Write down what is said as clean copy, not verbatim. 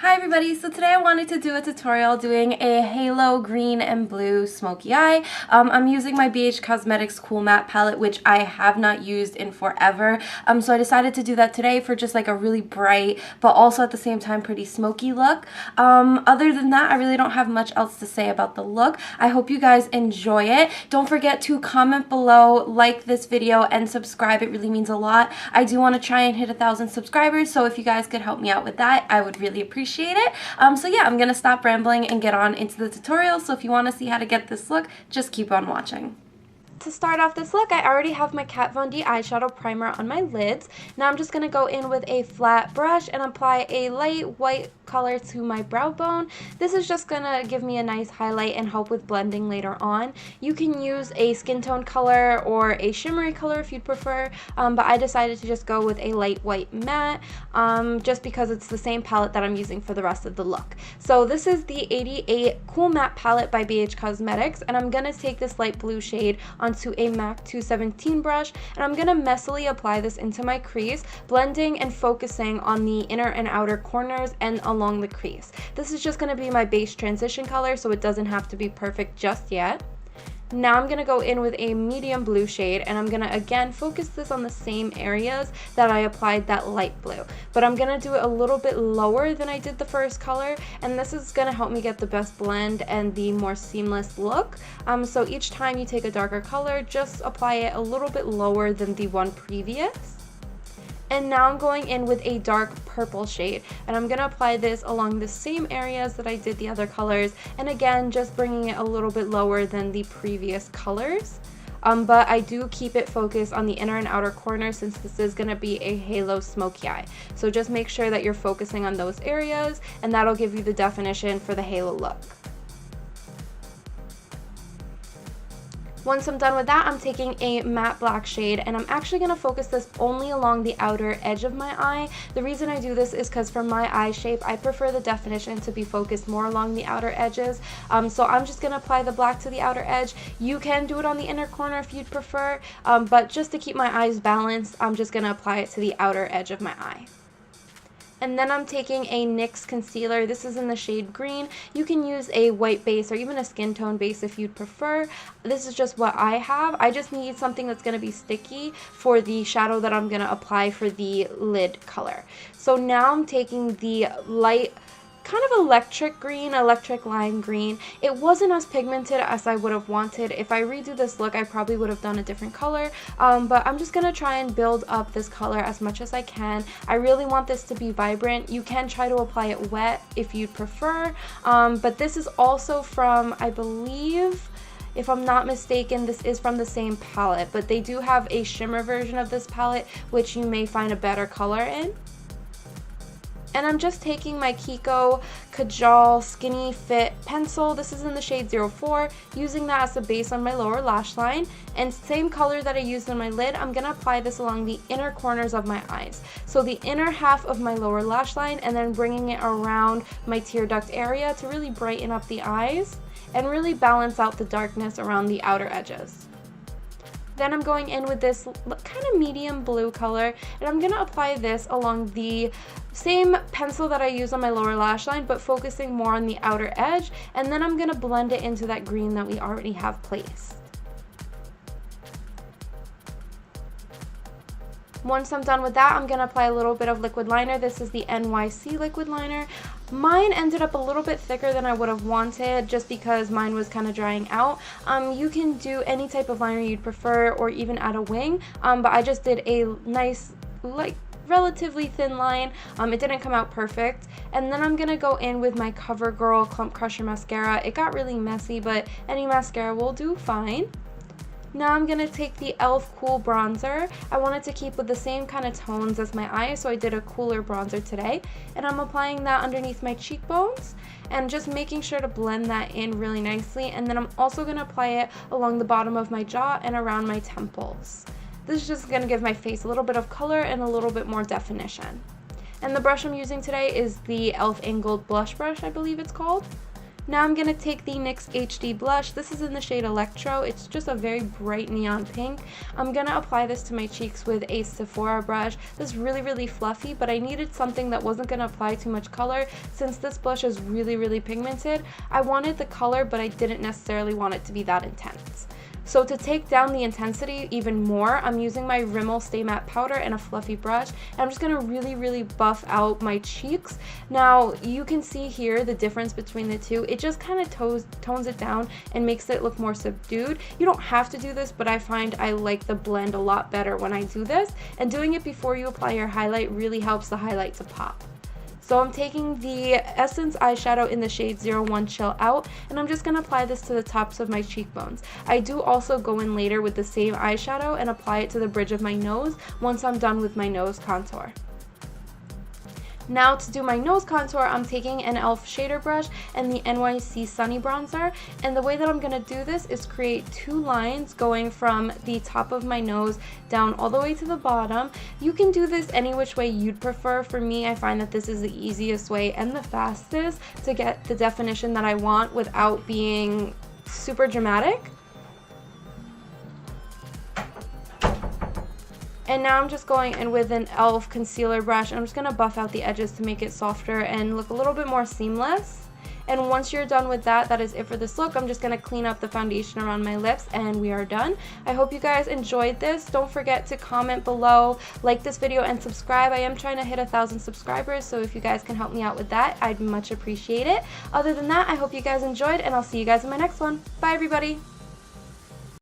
Hi everybody, so today I wanted to do a tutorial doing a halo green and blue smoky eye. I'm using my BH Cosmetics Cool Matte palette, which I have not used in forever. So I decided to do that today for just like a really bright, but also at the same time pretty smoky look. Other than that, I really don't have much else to say about the look. I hope you guys enjoy it. Don't forget to comment below, like this video, and subscribe. It really means a lot. I do want to try and hit 1,000 subscribers, so if you guys could help me out with that, I would really appreciate it. So yeah, I'm gonna stop rambling and get on into the tutorial. So if you want to see how to get this look, just keep on watching. To start off this look, I already have my Kat Von D Eyeshadow Primer on my lids. Now I'm just going to go in with a flat brush and apply a light white color to my brow bone. This is just going to give me a nice highlight and help with blending later on. You can use a skin tone color or a shimmery color if you'd prefer, but I decided to just go with a light white matte just because it's the same palette that I'm using for the rest of the look. So this is the 88 Cool Matte palette by BH Cosmetics, and I'm going to take this light blue shade onto a MAC 217 brush, and I'm going to messily apply this into my crease, blending and focusing on the inner and outer corners and along the crease. This is just going to be my base transition color, so it doesn't have to be perfect just yet. Now I'm going to go in with a medium blue shade, and I'm going to again focus this on the same areas that I applied that light blue, but I'm going to do it a little bit lower than I did the first color, and this is going to help me get the best blend and the more seamless look. So each time you take a darker color, just apply it a little bit lower than the one previous. And now I'm going in with a dark purple shade, and I'm going to apply this along the same areas that I did the other colors, and again just bringing it a little bit lower than the previous colors. But I do keep it focused on the inner and outer corners since this is going to be a halo smoky eye. So just make sure that you're focusing on those areas, and that'll give you the definition for the halo look. Once I'm done with that, I'm taking a matte black shade, and I'm actually going to focus this only along the outer edge of my eye. The reason I do this is because for my eye shape, I prefer the definition to be focused more along the outer edges. So I'm just going to apply the black to the outer edge. You can do it on the inner corner if you'd prefer, but just to keep my eyes balanced, I'm just going to apply it to the outer edge of my eye. And then I'm taking a NYX concealer. This is in the shade green. You can use a white base or even a skin tone base if you'd prefer. This is just what I have. I just need something that's going to be sticky for the shadow that I'm going to apply for the lid color. So now I'm taking the light kind of electric lime green. It wasn't as pigmented as I would have wanted. If I redo this look, I probably would have done a different color, but I'm just gonna try and build up this color as much as I can. I really want this to be vibrant. You can try to apply it wet if you'd prefer, but this is also from, I believe, if I'm not mistaken, this is from the same palette, but they do have a shimmer version of this palette, which you may find a better color in. And I'm just taking my Kiko Kajal Skinny Fit pencil. This is in the shade 04, using that as a base on my lower lash line. And same color that I used on my lid, I'm going to apply this along the inner corners of my eyes. So the inner half of my lower lash line, and then bringing it around my tear duct area to really brighten up the eyes and really balance out the darkness around the outer edges. Then I'm going in with this kind of medium blue color, and I'm going to apply this along the same pencil that I use on my lower lash line, but focusing more on the outer edge, and then I'm going to blend it into that green that we already have placed. Once I'm done with that, I'm going to apply a little bit of liquid liner. This is the NYC Liquid Liner. Mine ended up a little bit thicker than I would have wanted just because mine was kind of drying out. You can do any type of liner you'd prefer or even add a wing, but I just did a nice, like, relatively thin line. It didn't come out perfect. And then I'm going to go in with my Covergirl Clump Crusher Mascara. It got really messy, but any mascara will do fine. Now I'm going to take the e.l.f. Cool Bronzer. I wanted to keep with the same kind of tones as my eyes, so I did a cooler bronzer today. And I'm applying that underneath my cheekbones and just making sure to blend that in really nicely. And then I'm also going to apply it along the bottom of my jaw and around my temples. This is just going to give my face a little bit of color and a little bit more definition. And the brush I'm using today is the e.l.f. Angled Blush Brush, I believe it's called. Now I'm going to take the NYX HD Blush. This is in the shade Electro. It's just a very bright neon pink. I'm going to apply this to my cheeks with a Sephora brush. This is really fluffy, but I needed something that wasn't going to apply too much color. Since this blush is really pigmented, I wanted the color, but I didn't necessarily want it to be that intense. So to take down the intensity even more, I'm using my Rimmel Stay Matte Powder and a fluffy brush. And I'm just going to really buff out my cheeks. Now, you can see here the difference between the two. It just kind of tones it down and makes it look more subdued. You don't have to do this, but I find I like the blend a lot better when I do this. And doing it before you apply your highlight really helps the highlight to pop. So I'm taking the Essence eyeshadow in the shade 01 Chill Out, and I'm just going to apply this to the tops of my cheekbones. I do also go in later with the same eyeshadow and apply it to the bridge of my nose once I'm done with my nose contour. Now to do my nose contour, I'm taking an e.l.f. shader brush and the NYC Sunny Bronzer, and the way that I'm going to do this is create two lines going from the top of my nose down all the way to the bottom. You can do this any which way you'd prefer. For me, I find that this is the easiest way and the fastest to get the definition that I want without being super dramatic. And now I'm just going in with an e.l.f. concealer brush, and I'm just going to buff out the edges to make it softer and look a little bit more seamless. And once you're done with that, that is it for this look. I'm just going to clean up the foundation around my lips and we are done. I hope you guys enjoyed this. Don't forget to comment below, like this video, and subscribe. I am trying to hit 1,000 subscribers, so if you guys can help me out with that, I'd much appreciate it. Other than that, I hope you guys enjoyed, and I'll see you guys in my next one. Bye, everybody!